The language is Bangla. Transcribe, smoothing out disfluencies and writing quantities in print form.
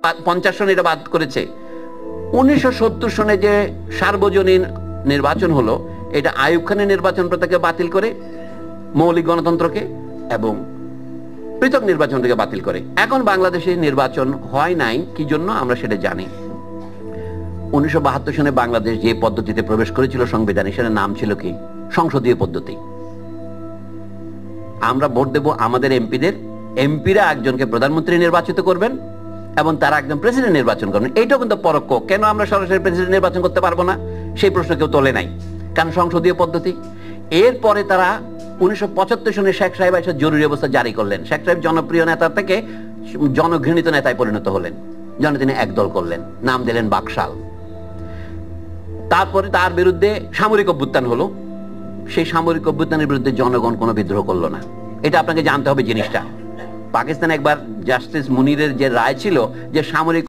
50 সনে এটা বাদ করেছে। 1970 সনে যে সার্বজনীন নির্বাচন হলো, এটা আইয়ুব খানের নির্বাচন প্রথাকে বাতিল করে, মৌলিক গণতন্ত্রকে এবং পৃথক নির্বাচনটাকে বাতিল করে। এখন বাংলাদেশে নির্বাচন হয় নাই, কি জন্য আমরা সেটা জানি। 1972 সনে বাংলাদেশ যে পদ্ধতিতে প্রবেশ করেছিল সংবিধানে, সেটার নাম ছিল কি? সংসদীয় পদ্ধতি। আমরা ভোট দেব আমাদের এমপিদের, এমপিরা একজনকে প্রধানমন্ত্রী নির্বাচিত করবেন এবং তারা একজন প্রেসিডেন্ট নির্বাচন করবেন। এইটাও কিন্তু পরোক্ষ। কেন আমরা সরাসরি প্রেসিডেন্ট নির্বাচন করতে পারবো না? সেই প্রশ্ন কেউ তোলে নাই, কারণ সংসদীয় পদ্ধতি। এরপরে তারা 1975 সনে শেখ সাহেব এসে জরুরি অবস্থা জারি করলেন। শেখ সাহেব জনপ্রিয় নেতা থেকে জনঘৃণিত নেতায় পরিণত হলেন, জন্য তিনি একদল করলেন, নাম দিলেন বাকশাল। তারপরে তার বিরুদ্ধে সামরিক অভ্যুত্থান হলো। সেই সামরিক অভ্যুত্থানের বিরুদ্ধে জনগণ কোনো বিদ্রোহ করলো না। এটা আপনাকে জানতে হবে জিনিসটা। পাকিস্তানে একবার জাস্টিস মুনিরের যে রায় ছিল যে সামরিক